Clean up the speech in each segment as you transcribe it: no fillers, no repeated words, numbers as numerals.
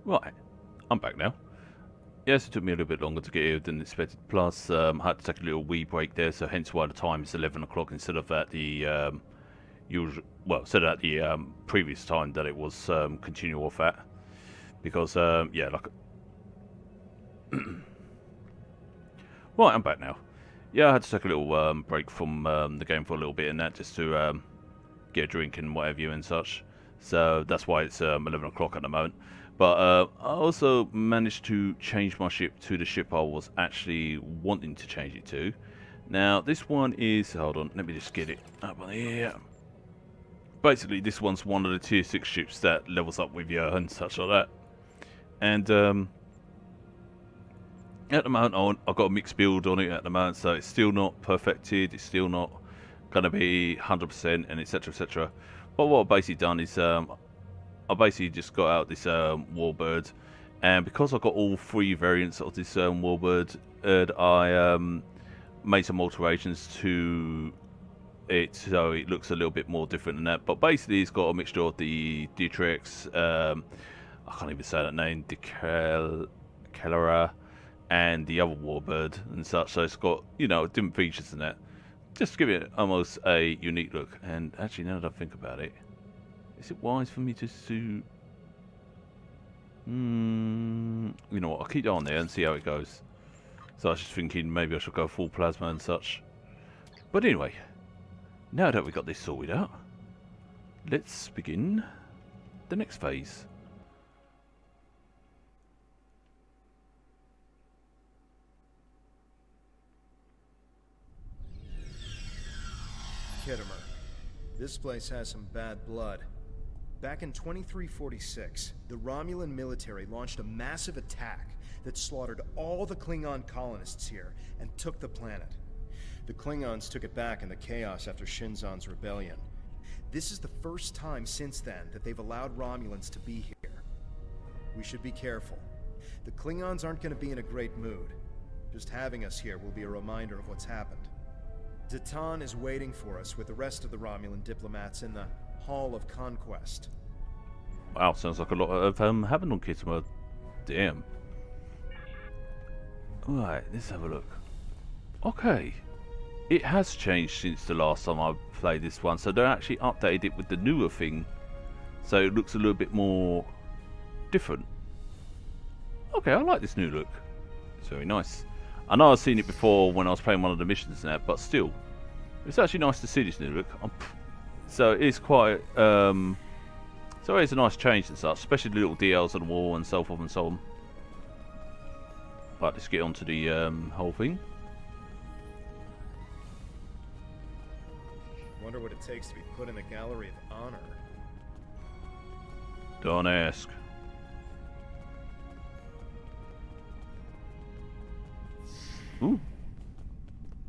Right, I'm back now. Yes, it took me a little bit longer to get here than expected. Plus, I had to take a little wee break there, so hence why the time is 11 o'clock instead of at the usual. Well, instead of at the previous time that it was continue off at. Because yeah, like. Right, I'm back now. Yeah, I had to take a little break from the game for a little bit and that just to get a drink and whatever you and such. So that's why it's 11 o'clock at the moment. But I also managed to change my ship to the ship I was actually wanting to change it to. Now, this one is... Hold on, let me just get it up on here. Basically, this one's one of the tier 6 ships that levels up with you and such like that. And at the moment, I've got a mixed build on it at the moment, so it's still not perfected. It's still not going to be 100% and etc, etc. But what I've basically done is I basically just got out this Warbird, and because I've got all 3 variants of this Warbird, I made some alterations to it so it looks a little bit more different than that. But basically, it's got a mixture of the Dietrix, I can't even say that name, Kellera, and the other Warbird and such. So it's got, you know, different features in that, just to give it almost a unique look. And actually, now that I think about it, is it wise for me just to... you know what, I'll keep it on there and see how it goes. So I was just thinking maybe I should go full plasma and such. But anyway, now that we got this sorted out, let's begin the next phase. Kittimer. This place has some bad blood. Back in 2346, the Romulan military launched a massive attack that slaughtered all the Klingon colonists here and took the planet. The Klingons took it back in the chaos after Shinzon's rebellion. This is the first time since then that they've allowed Romulans to be here. We should be careful. The Klingons aren't going to be in a great mood. Just having us here will be a reminder of what's happened. Zatan is waiting for us with the rest of the Romulan diplomats in the Hall of Conquest. Wow, sounds like a lot of having on Kittimer. Damn. Alright, let's have a look. Okay. It has changed since the last time I played this one, so they actually updated it with the newer thing. So it looks a little bit more different. Okay, I like this new look. It's very nice. I know I've seen it before when I was playing one of the missions and that, but still. It's actually nice to see this new look. So it is quite... so it's a nice change and such, especially the little DLs on the wall and so forth and so on. Right, let's get on to the whole thing. Wonder what it takes to be put in the Gallery of Honor. Don't ask. Ooh.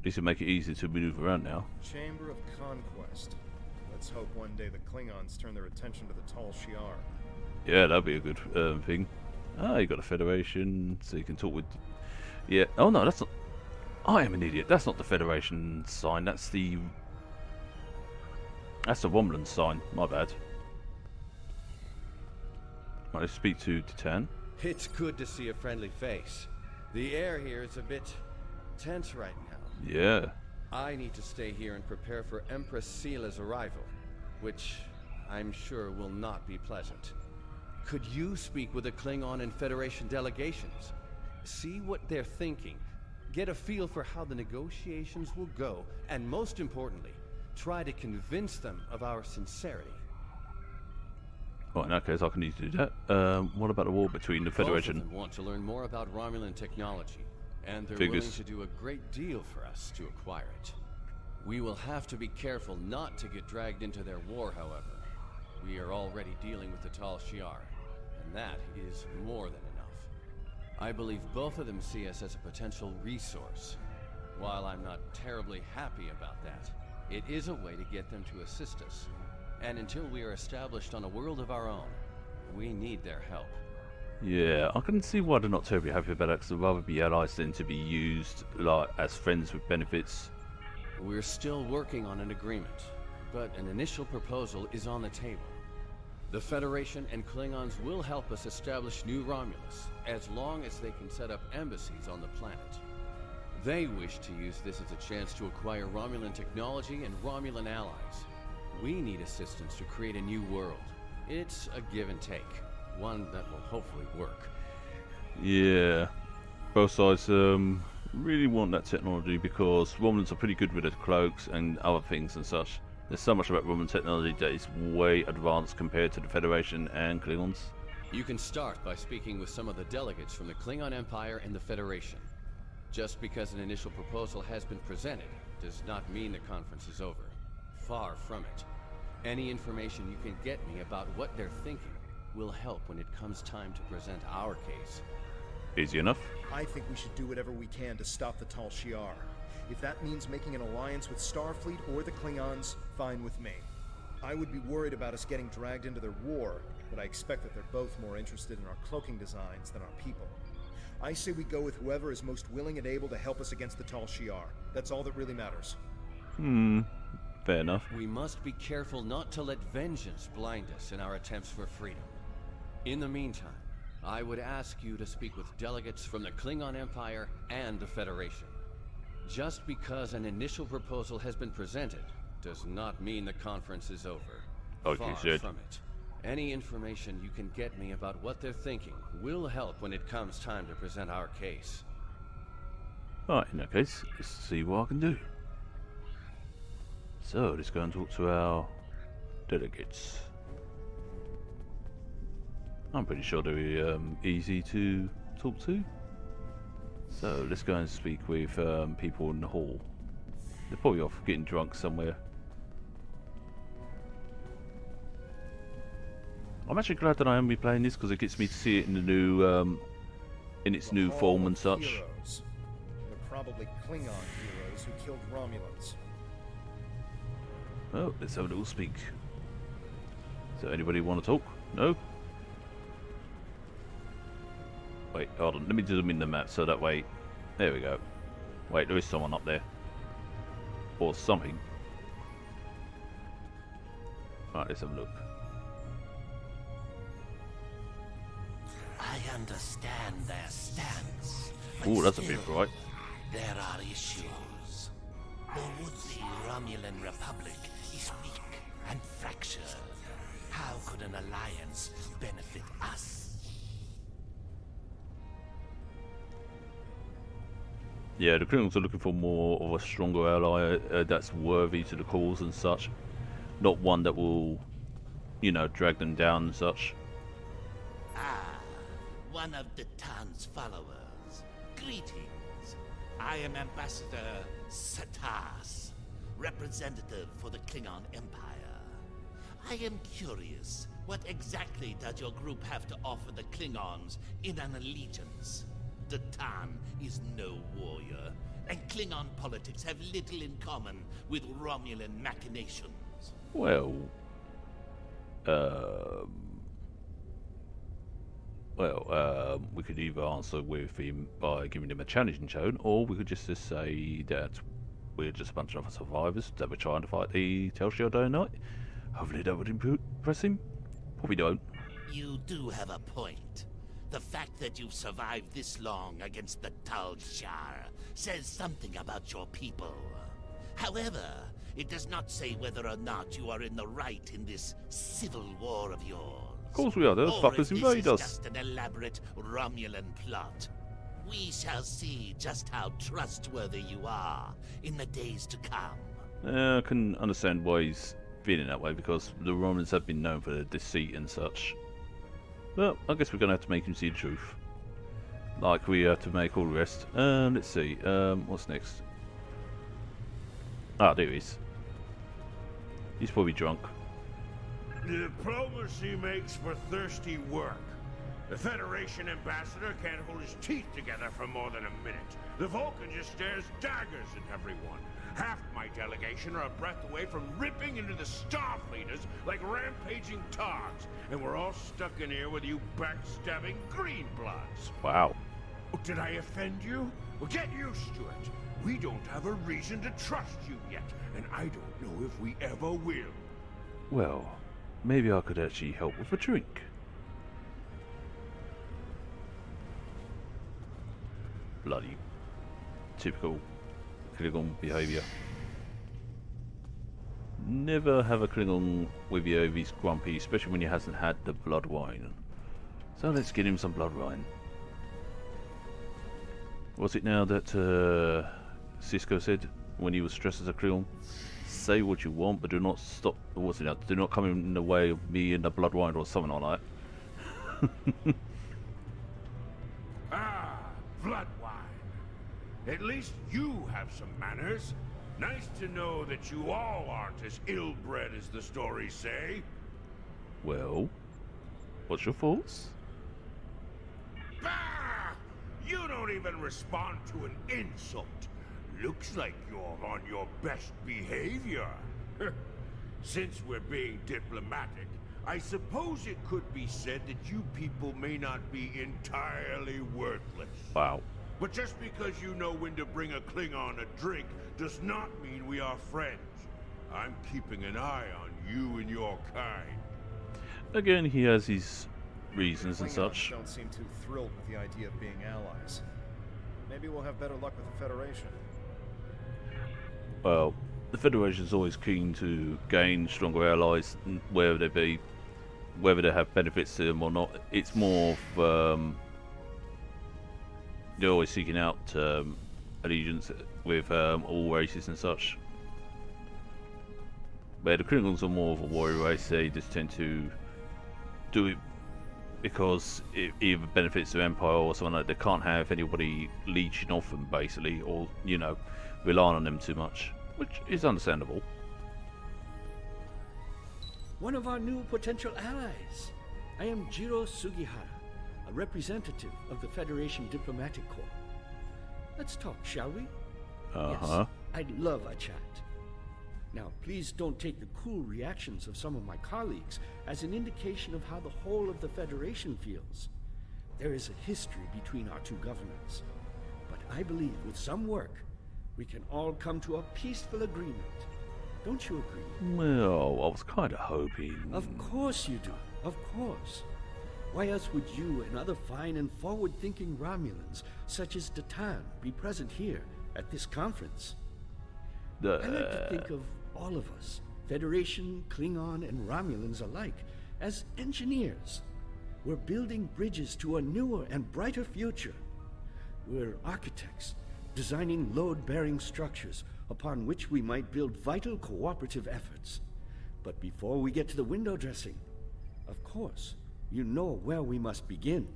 This will make it easier to maneuver around now. Chamber of Conquest. Let's hope one day the Klingons turn their attention to the Tal Shiar. Yeah, that'd be a good thing. Ah, you got a Federation, so you can talk with... Yeah. Oh no, that's not... I am an idiot. That's not the Federation sign. That's the Romulan sign. My bad. Right, let's speak to Titan. It's good to see a friendly face. The air here is a bit tense right now. Yeah. I need to stay here and prepare for Empress Seela's arrival, which I'm sure will not be pleasant. Could you speak with the Klingon and Federation delegations? See what they're thinking, get a feel for how the negotiations will go, and most importantly, try to convince them of our sincerity. Right, in that case, I can need to do that. What about the war between the Federation? Both of them want to learn more about Romulan technology, and they're willing to do a great deal for us to acquire it. We will have to be careful not to get dragged into their war, however. We are already dealing with the Tal Shiar, and that is more than enough. I believe both of them see us as a potential resource. While I'm not terribly happy about that, it is a way to get them to assist us. And until we are established on a world of our own, we need their help. Yeah, I can see why they're not terribly happy about that, because they'd rather be allies than to be used like as friends with benefits. We're still working on an agreement, but an initial proposal is on the table. The Federation and Klingons will help us establish New Romulus, as long as they can set up embassies on the planet. They wish to use this as a chance to acquire Romulan technology and Romulan allies. We need assistance to create a new world. It's a give and take, one that will hopefully work. Yeah, both sides really want that technology because Romulans are pretty good with their cloaks and other things and such. There's so much about Romulan technology that is way advanced compared to the Federation and Klingons. You can start by speaking with some of the delegates from the Klingon Empire and the Federation. Just because an initial proposal has been presented does not mean the conference is over. Far from it. Any information you can get me about what they're thinking will help when it comes time to present our case. Easy enough. I think we should do whatever we can to stop the Tal Shiar. If that means making an alliance with Starfleet or the Klingons, fine with me. I would be worried about us getting dragged into their war, but I expect that they're both more interested in our cloaking designs than our people. I say we go with whoever is most willing and able to help us against the Tal Shiar. That's all that really matters. Fair enough. We must be careful not to let vengeance blind us in our attempts for freedom. In the meantime, I would ask you to speak with delegates from the Klingon Empire and the Federation. Just because an initial proposal has been presented does not mean the conference is over. Okay, Far Sid. from it. Any information you can get me about what they're thinking will help when it comes time to present our case. Right, in that case, let's see what I can do. So, let's go and talk to our delegates. I'm pretty sure they're easy to talk to. So, let's go and speak with people in the hall. They're probably off getting drunk somewhere. I'm actually glad that I am replaying this because it gets me to see it in the new, in its new form and such. Heroes. They're probably Klingon heroes who killed Romulans. Oh, let's have a little speak. So, anybody want to talk? No? Wait, hold on. Let me zoom in the map so that way. There we go. Wait, there is someone up there. Or something. Alright, let's have a look. I understand their stance. but Ooh, that's a bit still, bright. There are issues. The would-be Romulan Republic is weak and fractured. How could an alliance benefit us? Yeah, the Klingons are looking for more of a stronger ally that's worthy to the cause and such. Not one that will, you know, drag them down and such. Ah, one of the Tan's followers. Greetings. I am Ambassador Satas, representative for the Klingon Empire. I am curious, what exactly does your group have to offer the Klingons in an allegiance? The Tan is no warrior, and Klingon politics have little in common with Romulan machinations. Well, we could either answer with him by giving him a challenging tone, or we could just say that we're just a bunch of survivors that were trying to fight the Tal Shiar day and night. Hopefully that would impress him. Probably don't. You do have a point. The fact that you've survived this long against the Tal Shiar says something about your people. However, it does not say whether or not you are in the right in this civil war of yours. Of course we are. Those Or fuckers if invade this is us. just an elaborate Romulan plot. We shall see just how trustworthy you are in the days to come. I can understand why he's feeling that way, because the Romans have been known for their deceit and such. Well, I guess we're going to have to make him see the truth. Like we have to make all the rest. Let's see. What's next? Ah, there he is. He's probably drunk. Diplomacy makes for thirsty work. The Federation ambassador can't hold his teeth together for more than a minute. The Vulcan just stares daggers at everyone. Half my delegation are a breath away from ripping into the Starfleeters like rampaging togs, and we're all stuck in here with you backstabbing greenbloods. Wow. Oh, did I offend you? Well, get used to it. We don't have a reason to trust you yet, and I don't know if we ever will. Well, maybe I could actually help with a drink. Bloody typical Klingon behaviour. Never have a Klingon with you if he's grumpy, especially when he hasn't had the blood wine. So let's get him some blood wine. What's it now that Cisco said when he was stressed as a Klingon? Say what you want, but do not stop. What's it now? Do not come in the way of me and the blood wine, or something like that. Ah, blood wine. At least you have some manners. Nice to know that you all aren't as ill-bred as the stories say. Well, what's your thoughts? Bah! You don't even respond to an insult. Looks like you're on your best behavior. Since we're being diplomatic, I suppose it could be said that you people may not be entirely worthless. Wow. But just because you know when to bring a Klingon a drink does not mean we are friends. I'm keeping an eye on you and your kind. Again, he has his reasons and Klingons such. don't seem too thrilled with the idea of being allies. Maybe we'll have better luck with the Federation. Well, the Federation's always keen to gain stronger allies, whether they be, whether they have benefits to them or not. It's more of, they're always seeking out allegiance with all races and such. Where the Klingons are more of a warrior race, they just tend to do it because it either benefits the Empire or something like that. They can't have anybody leeching off them, basically, or, you know, relying on them too much, which is understandable. One of our new potential allies. I am Jiro Sugihara, a representative of the Federation Diplomatic Corps. Let's talk, shall we? Uh-huh. Yes, I'd love a chat. Now, please don't take the cool reactions of some of my colleagues as an indication of how the whole of the Federation feels. There is a history between our two governments. But I believe with some work, we can all come to a peaceful agreement. Don't you agree? Well, I was kind of hoping... Of course you do. Of course. Why else would you and other fine and forward-thinking Romulans, such as Datan, be present here at this conference? I like to think of all of us, Federation, Klingon, and Romulans alike, as engineers. We're building bridges to a newer and brighter future. We're architects, designing load-bearing structures upon which we might build vital cooperative efforts. But before we get to the window dressing, of course, you know where we must begin.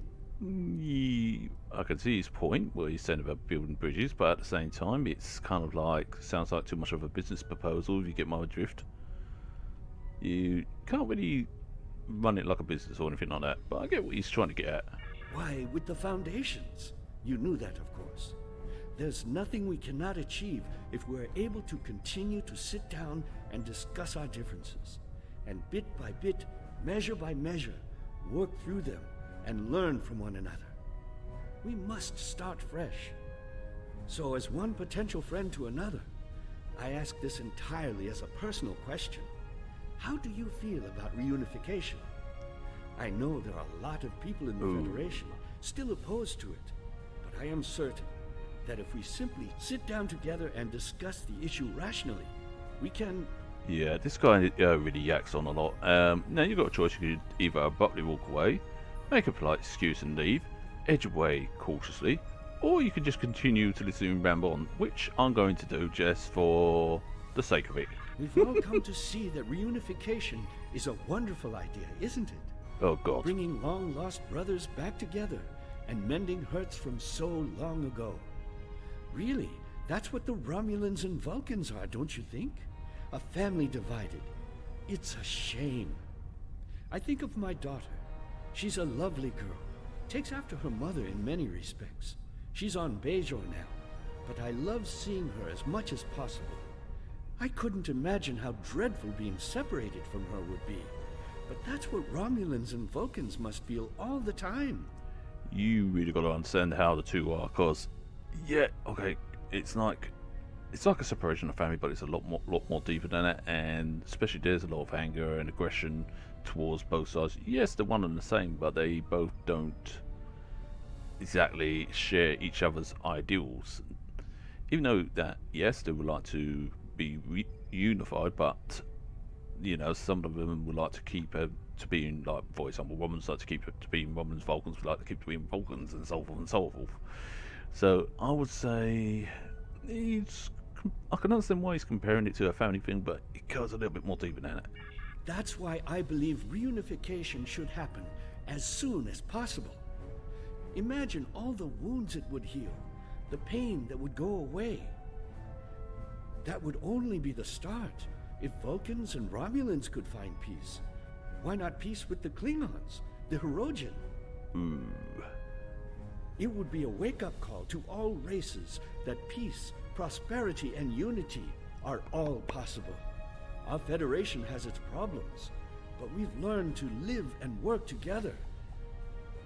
I can see his point, where he's saying about building bridges, but at the same time, it's kind of like, sounds like too much of a business proposal, if you get my drift. You can't really run it like a business or anything like that, but I get what he's trying to get at. Why, with the foundations. You knew that, of course. There's nothing we cannot achieve if we're able to continue to sit down and discuss our differences, and bit by bit, measure by measure, work through them and learn from one another. We must start fresh. So as one potential friend to another, I ask this entirely as a personal question. How do you feel about reunification? I know there are a lot of people in the Federation still opposed to it, but I am certain that if we simply sit down together and discuss the issue rationally, we can... Yeah, this guy really yaks on a lot. Now you've got a choice. You could either abruptly walk away, make a polite excuse and leave, edge away cautiously, or you could just continue to listen and ramble on, which I'm going to do just for the sake of it. We've all come to see that reunification is a wonderful idea, isn't it? Oh God. Bringing long-lost brothers back together and mending hurts from so long ago. Really, that's what the Romulans and Vulcans are, don't you think? A family divided. It's a shame. I think of my daughter. She's a lovely girl. Takes after her mother in many respects. She's on Bajor now, but I love seeing her as much as possible. I couldn't imagine how dreadful being separated from her would be. But that's what Romulans and Vulcans must feel all the time. You really got to understand how the two are, cause, yeah, okay, it's like it's like a separation of family, but it's a lot more deeper than that. And especially there's a lot of anger and aggression towards both sides. Yes, they're one and the same, but they both don't exactly share each other's ideals. Even though that, yes, they would like to be unified, but you know, some of them would like to keep to being, like, for example, Romans like to keep it to being Romans, Vulcans would like to keep to being Vulcans, and so forth and so forth. So I would say I can understand why he's comparing it to a family thing, but it goes a little bit more deeper than that. That's why I believe reunification should happen as soon as possible. Imagine all the wounds it would heal, the pain that would go away. That would only be the start. If Vulcans and Romulans could find peace, why not peace with the Klingons, the Hirogen? It would be a wake-up call to all races that peace, prosperity, and unity are all possible. Our Federation has its problems, but we've learned to live and work together.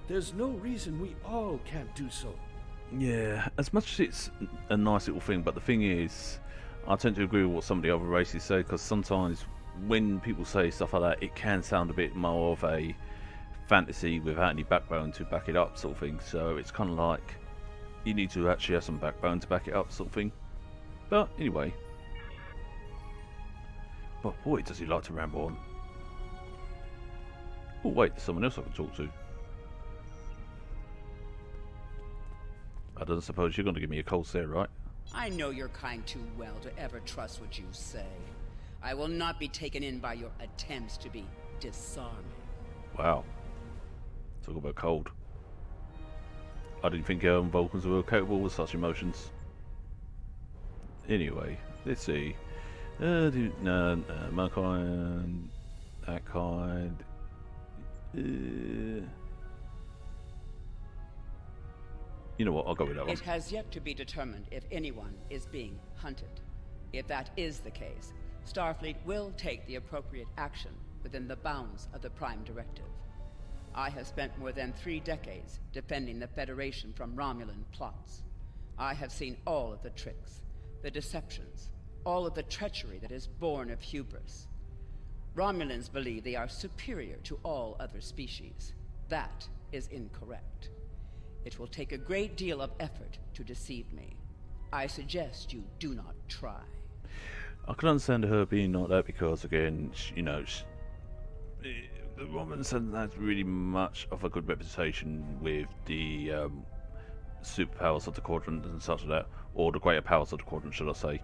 There's no reason we all can't do so. Yeah, as much as it's a nice little thing, but the thing is, I tend to agree with what some of the other races say, because sometimes when people say stuff like that, it can sound a bit more of a fantasy without any backbone to back it up, sort of thing. So it's kind of like you need to actually have some backbone to back it up, sort of thing. But anyway, but boy, does he like to ramble on. Oh wait, there's someone else I can talk to. I don't suppose you're going to give me a cold stare, right? I know your kind too well to ever trust what you say. I will not be taken in by your attempts to be disarming. Wow. Talk about cold. I didn't think Vulcans were capable of such emotions. Anyway, let's see. Mankind, that kind. You know what, I'll go with that one. It has yet to be determined if anyone is being hunted. If that is the case, Starfleet will take the appropriate action within the bounds of the Prime Directive. I have spent more than 3 decades defending the Federation from Romulan plots. I have seen all of the tricks, the deceptions, all of the treachery that is born of hubris. Romulans believe they are superior to all other species. That is incorrect. It will take a great deal of effort to deceive me. I suggest you do not try. I can understand her being like that because, again, you know, the Romans haven't had really much of a good reputation with the superpowers of the Quadrant and such like that, or the greater powers of the Quadrant, should I say.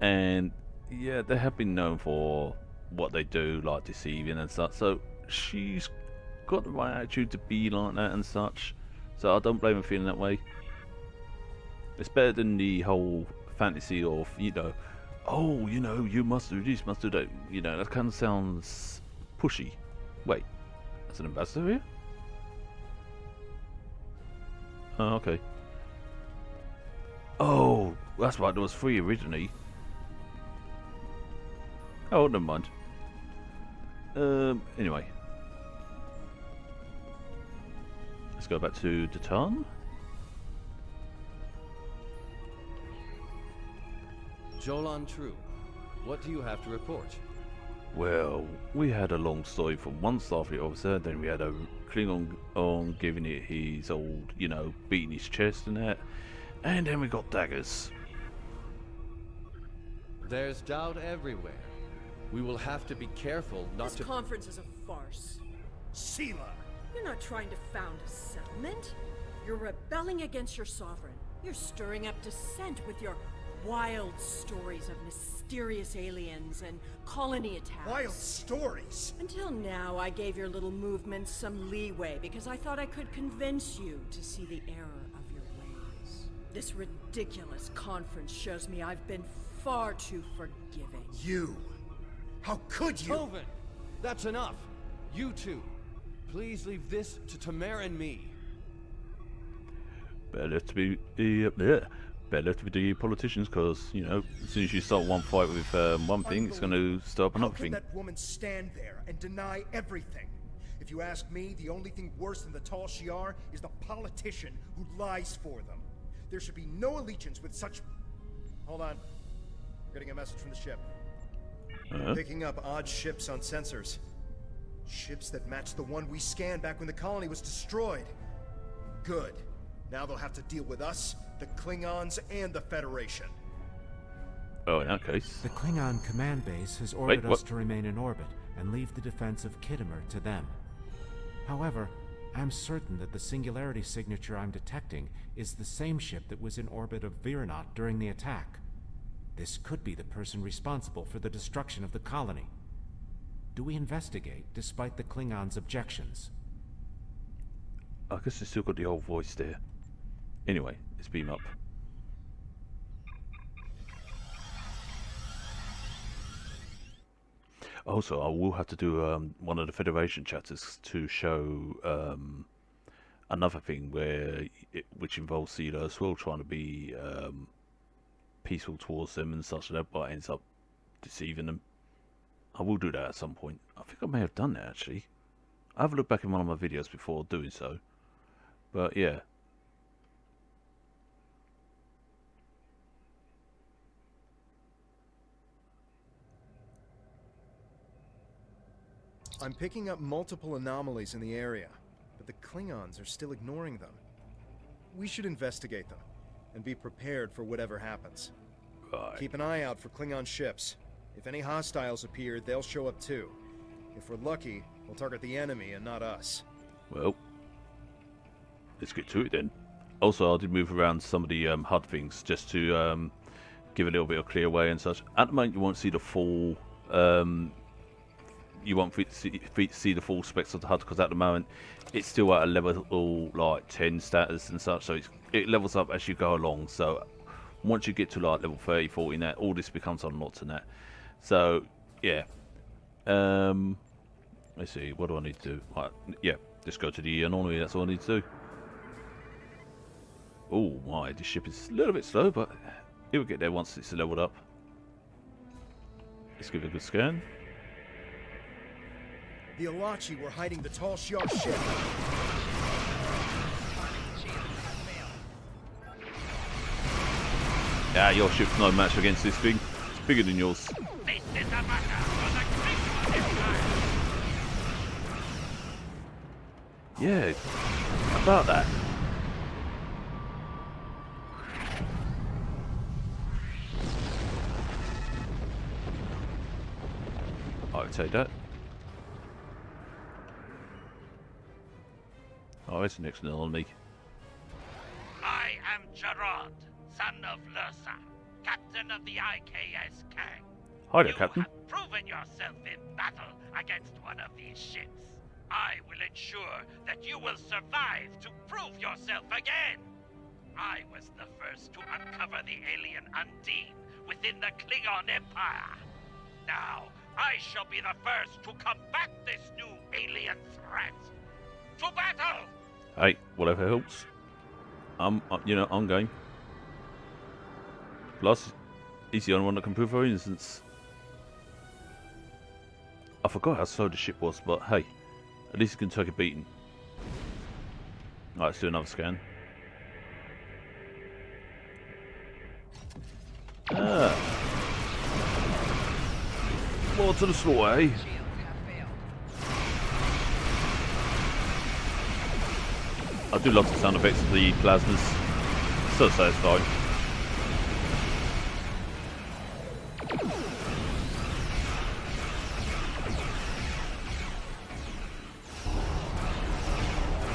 And yeah, they have been known for what they do, like deceiving and such, so she's got the right attitude to be like that and such. So I don't blame her feeling that way. It's better than the whole fantasy of, you know, oh, you know, you must do this, must do that. You know, that kind of sounds pushy. Wait, that's an ambassador here? Oh, okay. Oh, that's right, there was 3 originally. Oh, never mind. Anyway. Let's go back to Datan. Jolan True, what do you have to report? Well, we had a long story from one Starfleet officer, then we had a Klingon on giving it his old, you know, beating his chest and that, and then we got daggers. There's doubt everywhere. We will have to be careful not to... This conference is a farce. Sela! You're not trying to found a settlement. You're rebelling against your sovereign. You're stirring up dissent with your wild stories of mysterious aliens and colony attacks. Wild stories? Until now, I gave your little movement some leeway because I thought I could convince you to see the error of your ways. This ridiculous conference shows me I've been far too forgiving. You? How could you? Toven! That's enough! You two! Please leave this to Tamara and me. Better left to be the politicians, because, you know, as soon as you start one fight with one thing, it's going to start another thing. How can that woman stand there and deny everything? If you ask me, the only thing worse than the Tal Shiar is the politician who lies for them. There should be no allegiance with such... Hold on. Getting a message from the ship. Picking up odd ships on sensors. Ships that match the one we scanned back when the colony was destroyed. Good. Now they'll have to deal with us, the Klingons, and the Federation. Oh, in that case. The Klingon command base has ordered us to remain in orbit and leave the defense of Khitomer to them. However, I'm certain that the singularity signature I'm detecting is the same ship that was in orbit of Viranot during the attack. This could be the person responsible for the destruction of the colony. Do we investigate, despite the Klingons' objections? I guess it's still got the old voice there. Anyway, let's beam up. Also, I will have to do one of the Federation chapters to show another thing which involves Sela as well, trying to be peaceful towards them and such, that but ends up deceiving them. I will do that at some point. I think I may have done that actually. I have a look back in one of my videos before doing so. But yeah. I'm picking up multiple anomalies in the area, but the Klingons are still ignoring them. We should investigate them, and be prepared for whatever happens. Right. Keep an eye out for Klingon ships. If any hostiles appear, they'll show up too. If we're lucky, we'll target the enemy and not us. Well, let's get to it then. Also, I did move around some of the HUD things just to give a little bit of clear way and such. At the moment, you won't see the full... you won't see the full specs of the HUD because at the moment it's still at a level like 10 status and such, so it levels up as you go along. So once you get to like level 30, 40 that, all this becomes unlocked and that. So yeah, let's see, what do I need to do? Right, yeah, just go to the anomaly, that's all I need to do. Oh my, this ship is a little bit slow, but it will get there once it's leveled up. Let's give it a good scan. The Alachi were hiding the Tal Shiar ship. Yeah, your ship's no match against this thing. It's bigger than yours. This is a matter for the Klingon Empire. Yeah, how about that? I would take that. Oh, it's the next enemy. I am Gerard, son of Lursa, captain of the IKS Kang. Hi there, Captain. You have proven yourself in battle against one of these ships. I will ensure that you will survive to prove yourself again. I was the first to uncover the alien Undine within the Klingon Empire. Now, I shall be the first to combat this new alien threat. To battle! Hey, whatever helps. I'm game. Plus, he's the only one that can prove her innocence. I forgot how slow the ship was, but hey, at least it can take a beating. Alright, let's do another scan. More to the slaughter, eh? I do love the sound effects of the plasmas. So satisfying.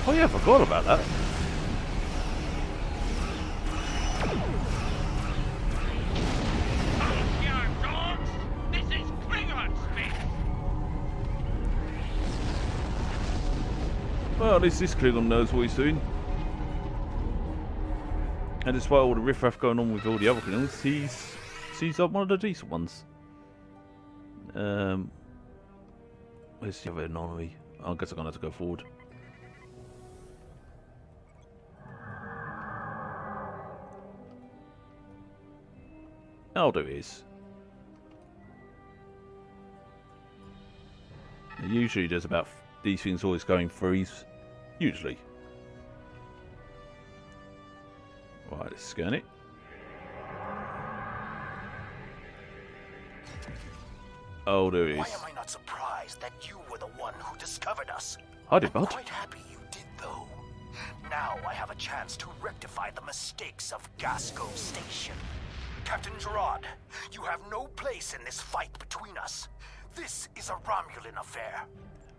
Oh yeah, I forgot about that. This is Klingon space. Well, at least this Klingon knows what he's doing. And despite all the riffraff going on with all the other Klingons, he's one of the decent ones. Where's the other anomaly? I guess I'm gonna have to go forward. I'll do is. Usually there's about these things always going freeze. Usually. Right, let's scan it. Oh, there he is. Why am I not surprised that you were the one who discovered us? Howdy, I'm bud. quite happy you did, though. Now I have a chance to rectify the mistakes of Gasco Station. Captain Gerard, you have no place in this fight between us. This is a Romulan affair.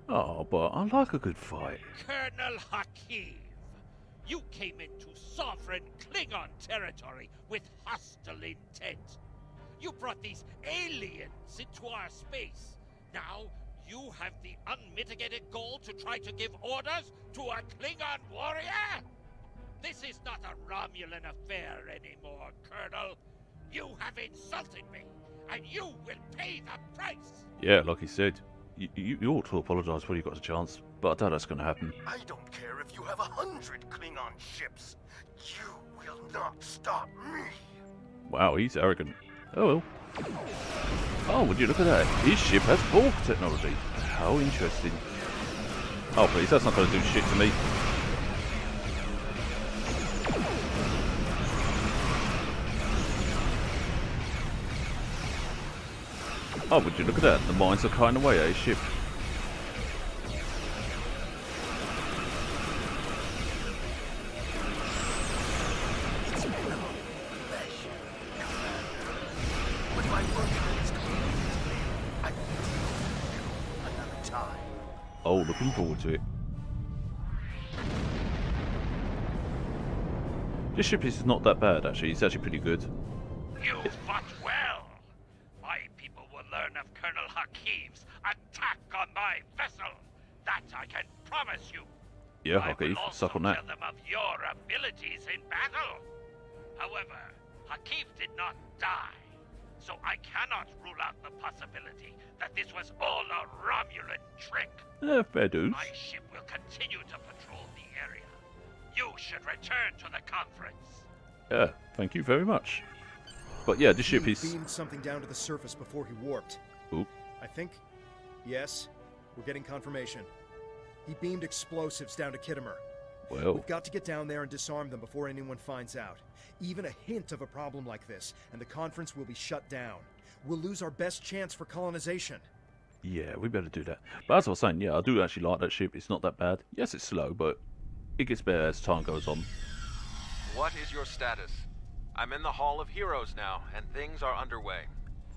Oh, but I like a good fight. Colonel Hakiv, you came into sovereign Klingon territory with hostile intent. You brought these aliens into our space. Now, you have the unmitigated goal to try to give orders to a Klingon warrior? This is not a Romulan affair anymore, Colonel. You have insulted me, and you will pay the price. Yeah, like he said, you ought to apologise when you got a chance, but I doubt that's going to happen. I don't care if you have 100 Klingon ships. You will not stop me. Wow, he's arrogant. Oh well. Oh, would you look at that? His ship has Borg technology. How interesting. Oh please, that's not going to do shit to me. Oh, would you look at that? The mines are cutting away at his ship. Oh, looking forward to it. This ship is not that bad, actually. It's actually pretty good. You fought well. My people will learn of Colonel Hakiv's attack on my vessel. That I can promise you. Yeah, I Hakiv, will also suck on that. tell them of your abilities in battle. However, Hakiv did not die, so I cannot rule out the possibility that this was all a Romulan trick. Fair dues. My ship will continue to patrol the area. You should return to the conference. Yeah, thank you very much. But yeah, this ship He is... beamed something down to the surface before he warped. Oop. I think. Yes, we're getting confirmation. He beamed explosives down to Kittimer. Well, We've got to get down there and disarm them before anyone finds out. Even a hint of a problem like this, and the conference will be shut down. We'll lose our best chance for colonization. yeah, we better do that. But as I was saying, yeah, I do actually like that ship. It's not that bad. Yes, it's slow, but it gets better as time goes on. What is your status? I'm in the Hall of Heroes now, and things are underway.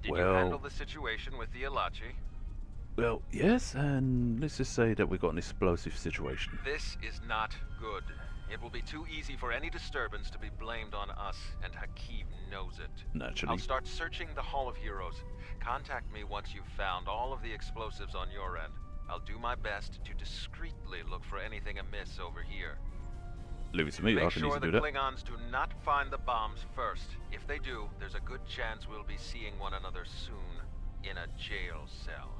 Did you Well- handle the situation with the Elachi? Well, yes, and let's just say that we've got an explosive situation. This is not good. It will be too easy for any disturbance to be blamed on us, and Hakiv knows it. Naturally. I'll start searching the Hall of Heroes. Contact me once you've found all of the explosives on your end. I'll do my best to discreetly look for anything amiss over here. Leave it to me, I Make can sure easily the do that. Klingons do not find the bombs first. If they do, there's a good chance we'll be seeing one another soon in a jail cell.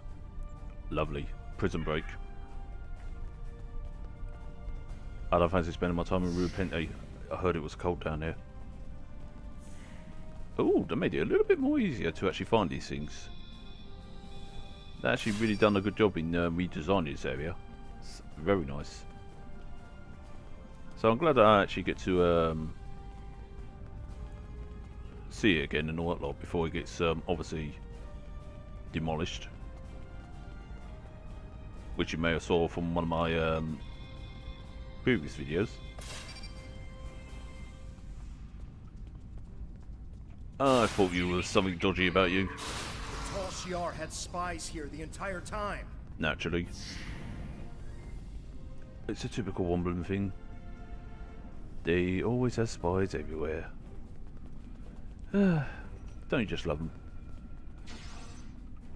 Lovely. Prison break. I don't fancy spending my time in Rue Pente. I heard it was cold down there. Oh, they made it a little bit more easier to actually find these things. They actually really done a good job in redesigning this area. It's very nice. So I'm glad that I actually get to see it again and all that lot before it gets obviously demolished. Which you may have saw from one of my previous videos. I thought you was something dodgy about you. The Tal Shiar had spies here the entire time. Naturally. It's a typical Wombling thing. They always have spies everywhere. Don't you just love them?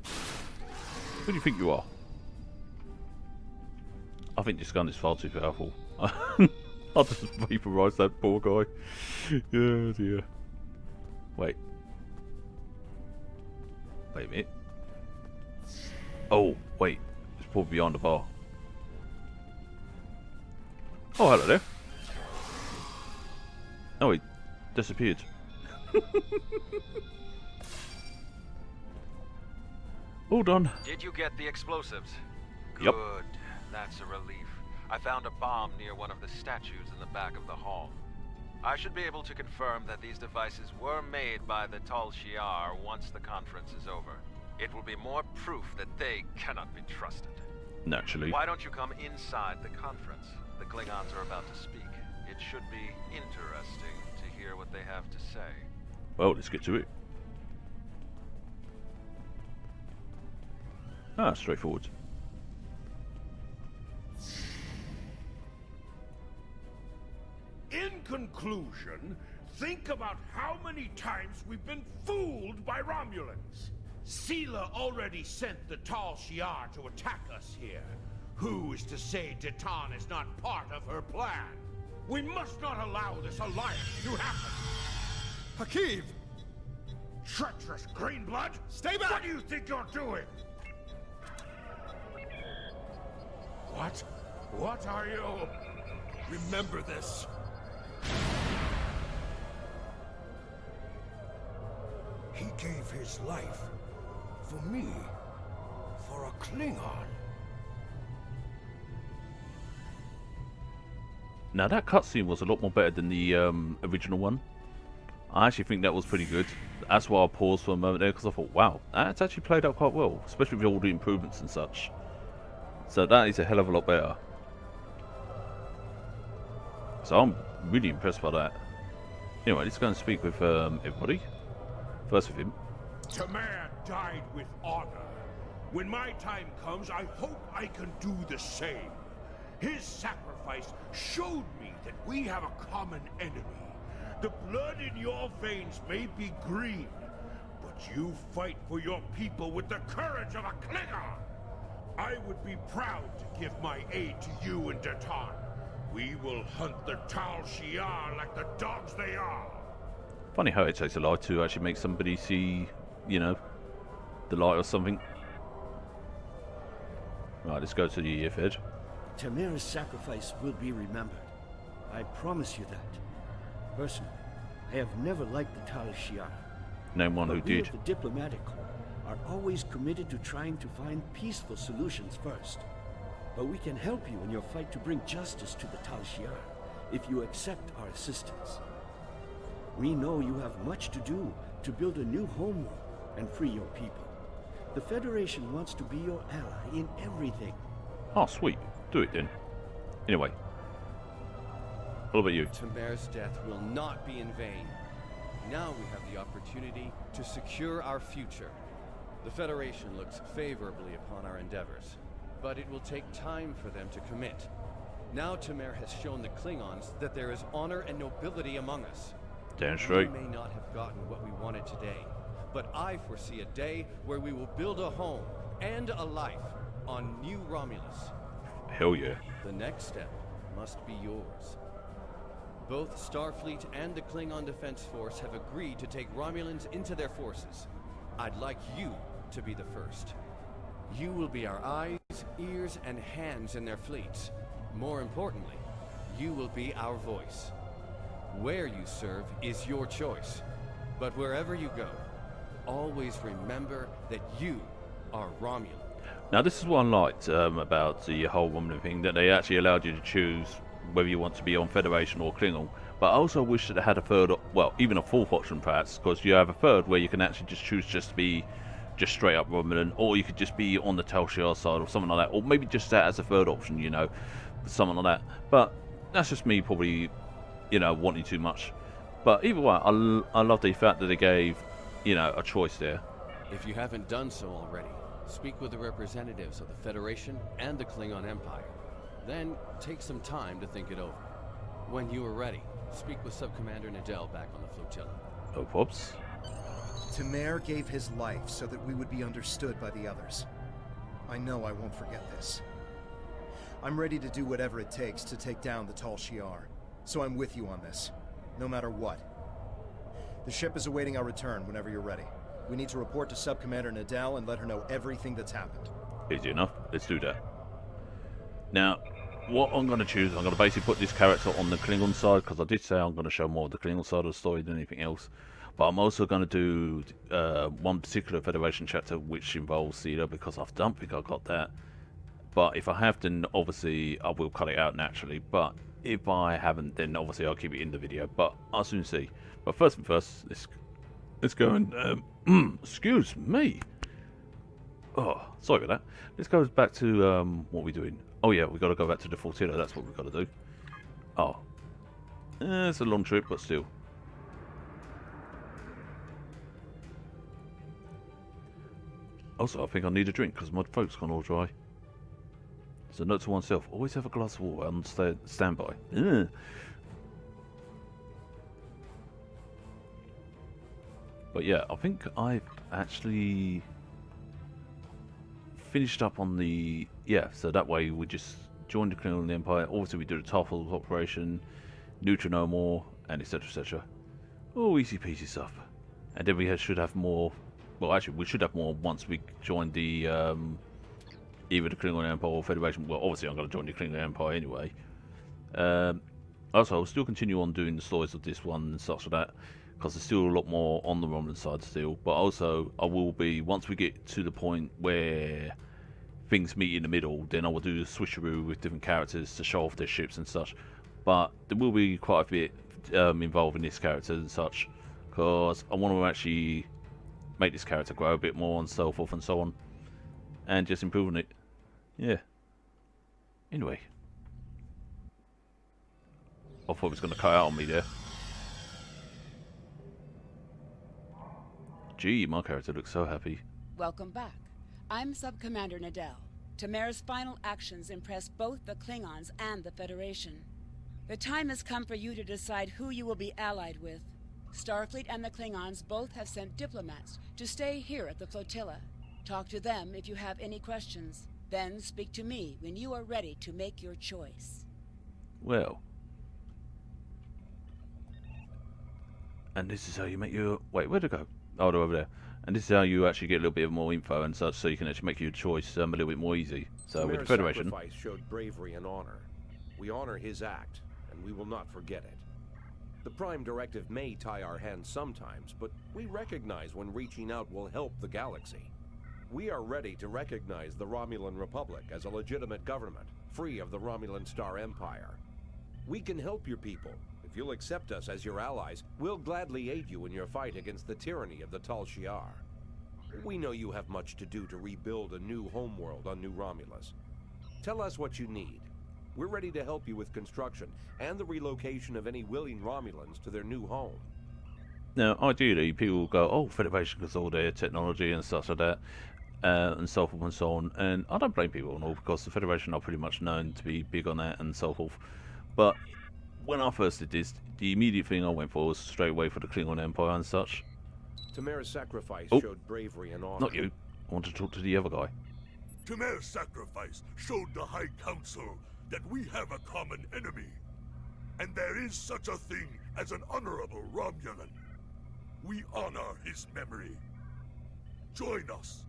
Who do you think you are? I think this gun is far too powerful. I'll just vaporize that poor guy. Oh dear. Wait. Wait a minute. Oh, wait. It's probably behind the bar. Oh, hello there. Oh, he disappeared. All done. Did you get the explosives? Yep. Good. That's a relief. I found a bomb near one of the statues in the back of the hall. I should be able to confirm that these devices were made by the Tal Shiar once the conference is over. It will be more proof that they cannot be trusted. Naturally. Why don't you come inside the conference? The Klingons are about to speak. It should be interesting to hear what they have to say. Well, let's get to it. Ah, straightforward. In conclusion, think about how many times we've been fooled by Romulans. Sela already sent the Tal Shiar to attack us here. Who is to say Detan is not part of her plan? We must not allow this alliance to happen. Hakiv! Treacherous Greenblood! Stay back! What do you think you're doing? What? What are you? Remember this. He gave his life for me, for a Klingon. Now that cutscene was a lot more better than the original one. I actually think that was pretty good. That's why I paused for a moment there, because I thought, wow, that's actually played out quite well, especially with all the improvements and such. So that is a hell of a lot better. So I'm really impressed by that. Anyway, let's go and speak with everybody. First with him. Tamer died with honor. When my time comes, I hope I can do the same. His sacrifice showed me that we have a common enemy. The blood in your veins may be green, but you fight for your people with the courage of a Klingon. I would be proud to give my aid to you and Detan. We will hunt the Tal Shiar like the dogs they are. Funny how it takes a lot to actually make somebody see, you know, the light or something. Right, let's go to the Fed. Tamer's sacrifice will be remembered. I promise you that. Personally, I have never liked the Tal Shiar. Name one who But we did. of the Diplomatic Corps are always committed to trying to find peaceful solutions first. But we can help you in your fight to bring justice to the Tal Shiar, if you accept our assistance. We know you have much to do to build a new homeworld and free your people. The Federation wants to be your ally in everything. Oh, sweet. Do it then. Anyway. What about you? Tamer's death will not be in vain. Now we have the opportunity to secure our future. The Federation looks favorably upon our endeavors, but it will take time for them to commit. Now Tamer has shown the Klingons that there is honor and nobility among us. Damn straight. We may not have gotten what we wanted today, but I foresee a day where we will build a home and a life on New Romulus. Hell yeah. The next step must be yours. Both Starfleet and the Klingon Defense Force have agreed to take Romulans into their forces. I'd like you to be the first. You will be our eyes, ears, and hands in their fleets. More importantly, you will be our voice. Where you serve is your choice. But wherever you go, always remember that you are Romulan. Now this is what I liked about the whole Romulan thing, that they actually allowed you to choose whether you want to be on Federation or Klingon. But I also wish that it had a third, well, even a fourth option perhaps, because you have a third where you can actually just choose just to be just straight up Romulan, or you could just be on the Tal Shiar side or something like that, or maybe just that as a third option, you know, something like that. But that's just me probably, you know, wanting too much. But either way, I love the fact that they gave, you know, a choice there. If you haven't done so already, speak with the representatives of the Federation and the Klingon Empire. Then take some time to think it over. When you are ready, speak with Subcommander Nadell back on the flotilla. No props. Tamer gave his life so that we would be understood by the others. I know I won't forget this. I'm ready to do whatever it takes to take down the Tal Shiar, so I'm with you on this, no matter what. The ship is awaiting our return whenever you're ready. We need to report to Subcommander Nadell and let her know everything that's happened. Easy enough. Let's do that. Now, what I'm going to choose, I'm going to basically put this character on the Klingon side, because I did say I'm going to show more of the Klingon side of the story than anything else. But I'm also going to do one particular Federation chapter which involves Sela, because I don't think I got that. But if I have, then obviously I will cut it out naturally. But if I haven't, then obviously I'll keep it in the video. But I'll soon see. But first and first, let's go and excuse me. Oh, sorry about that. Let's go back to what we're doing. Oh yeah, we've got to go back to the Fortilla. That's what we've got to do. Oh. It's a long trip, but still. Also, I think I need a drink because my throat's gone all dry. So note to oneself, always have a glass of water on standby. Ugh. But yeah, I think I've actually finished up on the... Yeah, so that way we just joined the Klingon Empire. Obviously we did a Tarful operation, Neutrino more, and etc, etc. Oh, easy peasy stuff. And then we should have more... Well, actually, we should have more once we join the... either the Klingon Empire or Federation. Well, obviously I'm going to join the Klingon Empire anyway. Also, I'll still continue on doing the stories of this one and such like that, because there's still a lot more on the Romulan side still. But also, I will be, once we get to the point where things meet in the middle, then I will do the switcheroo with different characters to show off their ships and such. But there will be quite a bit involving this character and such, because I want to actually make this character grow a bit more and so forth and so on, and just improving it. Yeah. Anyway. I thought it was going to cut out on me there. Gee, my character looks so happy. Welcome back. I'm Sub-Commander Nadell. Tamara's final actions impressed both the Klingons and the Federation. The time has come for you to decide who you will be allied with. Starfleet and the Klingons both have sent diplomats to stay here at the flotilla. Talk to them if you have any questions. Then speak to me when you are ready to make your choice. Well. And this is how you make your... Wait, where'd it go? Oh, they're over there. And this is how you actually get a little bit more info and such, so you can actually make your choice a little bit more easy. So with the Federation... sacrifice showed bravery and honor. We honor his act, and we will not forget it. The Prime Directive may tie our hands sometimes, but we recognize when reaching out will help the galaxy. We are ready to recognize the Romulan Republic as a legitimate government, free of the Romulan Star Empire. We can help your people. If you'll accept us as your allies, we'll gladly aid you in your fight against the tyranny of the Tal Shiar. We know you have much to do to rebuild a new homeworld on New Romulus. Tell us what you need. We're ready to help you with construction and the relocation of any willing Romulans to their new home. Now, ideally, people will go, oh, Federation because all their technology and stuff like that, and so forth and so on. And I don't blame people and all, because the Federation are pretty much known to be big on that and so forth. But when I first did this, the immediate thing I went for was straight away for the Klingon Empire and such. Tamara's sacrifice showed bravery and honor. Not you. I want to talk to the other guy. Tamara's sacrifice showed the High Council that we have a common enemy. And there is such a thing as an honorable Romulan. We honor his memory. Join us.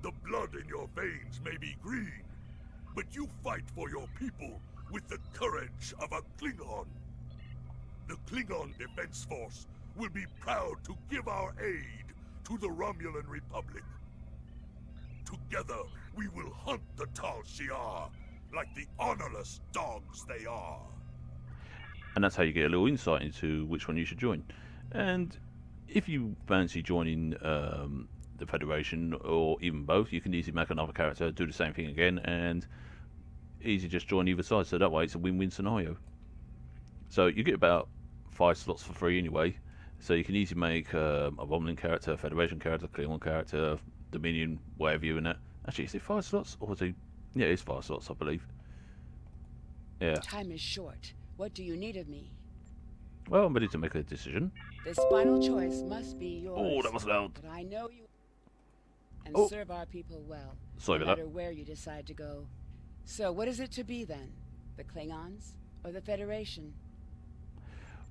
The blood in your veins may be green, but you fight for your people with the courage of a Klingon. The Klingon Defense Force will be proud to give our aid to the Romulan Republic. Together, we will hunt the Tal Shiar like the honorless dogs they are. And that's how you get a little insight into which one you should join. And if you fancy joining the Federation, or even both, you can easily make another character, do the same thing again, and easily just join either side. So that way it's a win-win scenario. So you get about 5 slots for free anyway. So you can easily make a Romulan character, a Federation character, Klingon character, Dominion, whatever you in that. Actually, is it 5 slots? Or is it... Yeah, it's 5 slots, I believe. Yeah. Time is short. What do you need of me? Well, I'm ready to make a decision. This final choice must be yours. Oh, that was loud. But I know you and serve our people well. Sorry no about matter where you decide to go. So what is it to be then? The Klingons or the Federation?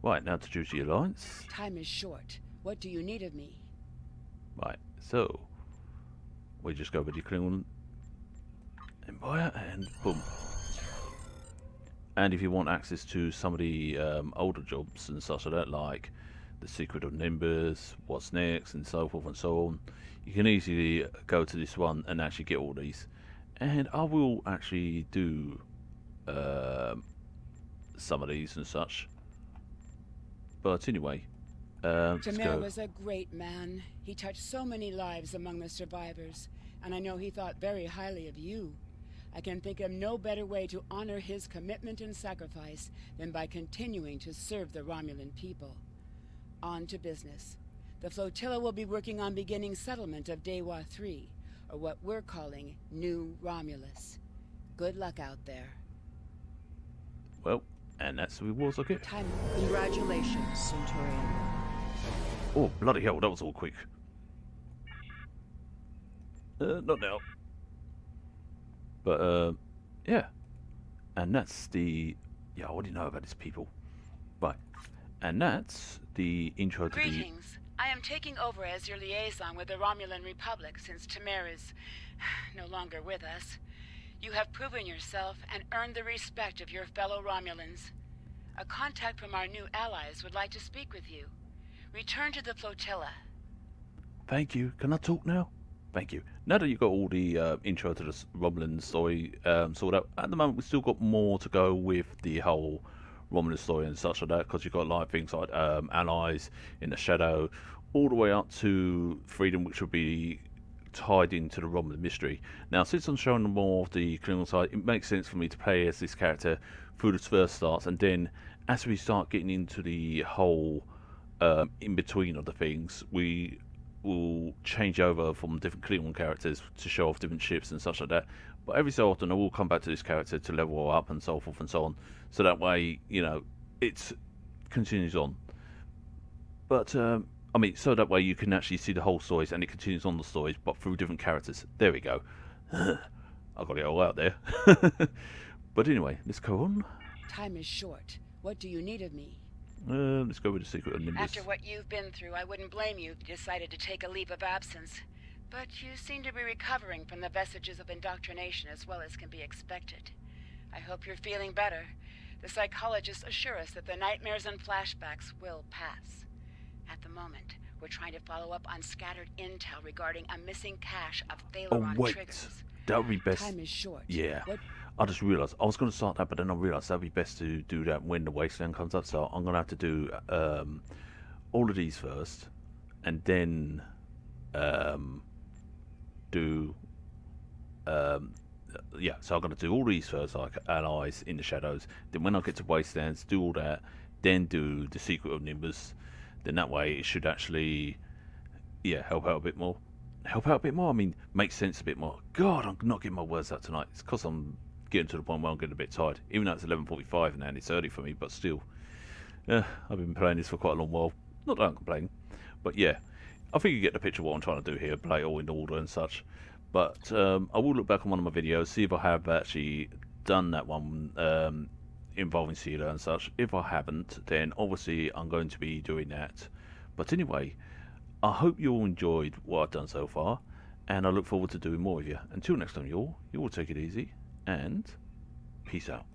Right, now to choose the alliance. Time is short. What do you need of me? Right, so we just go with the Klingon Empire and boom. And if you want access to some of the older jobs and such like that, like the Secret of Nimbus, What's Next, and so forth and so on, you can easily go to this one and actually get all these. And I will actually do some of these and such. But anyway, Tamara was a great man. He touched so many lives among the survivors, and I know he thought very highly of you. I can think of no better way to honor his commitment and sacrifice than by continuing to serve the Romulan people. On to business. The flotilla will be working on beginning settlement of Dewa 3, or what we're calling New Romulus. Good luck out there. Well, and that's the rewards I get. Congratulations, Centurion. Oh, bloody hell, that was all quick. Not now. But, yeah. And that's the... Yeah, what do you know about these people? Right. And that's the intro to Greetings. I am taking over as your liaison with the Romulan Republic since Tamir is no longer with us. You have proven yourself and earned the respect of your fellow Romulans. A contact from our new allies would like to speak with you. Return to the flotilla. Thank you. Can I talk now? Thank you. Now that you've got all the intro to the Romulan story sorted out, at the moment we've still got more to go with the whole Romulan story and such like that, because you've got like things like allies in the shadow, all the way up to freedom, which will be tied into the Romulan mystery. Now, since I'm showing more of the Klingon side, it makes sense for me to play as this character through the first starts, and then as we start getting into the whole in between of the things, we will change over from different Klingon characters to show off different ships and such like that. But every so often I will come back to this character to level up and so forth and so on, so that way, you know, it continues on. But I mean, so that way you can actually see the whole stories, and it continues on the stories, but through different characters. There we go. I got it all out there. But anyway, let's go on. Time is short. What do you need of me? Let's go with the secret of Nimbus. After what you've been through, I wouldn't blame you if you decided to take a leave of absence. But you seem to be recovering from the vestiges of indoctrination as well as can be expected. I hope you're feeling better. The psychologists assure us that the nightmares and flashbacks will pass. At the moment, we're trying to follow up on scattered intel regarding a missing cache of Thalaron triggers. That would be best. Time is short. Yeah. I just realised I was going to start that, but then I realised that would be best to do that when the Wasteland comes up. So I'm going to have to do all of these first, and then do yeah. So I'm going to do all these first, like allies in the shadows. Then when I get to Wastelands, do all that. Then do the secret of Nimbus. Then that way it should actually, yeah, help out a bit more. Help out a bit more. I mean, make sense a bit more. God, I'm not getting my words out tonight. It's because I'm getting to the point where I'm getting a bit tired. Even though it's 11:45 now and it's early for me, but still. I've been playing this for quite a long while. Not that I'm complaining, but yeah. I think you get the picture of what I'm trying to do here. Play it all in order and such. But I will look back on one of my videos, see if I have actually done that one involving Sealer and such. If I haven't, then obviously I'm going to be doing that. But anyway, I hope you all enjoyed what I've done so far, and I look forward to doing more with you. Until next time, you all take it easy, and peace out.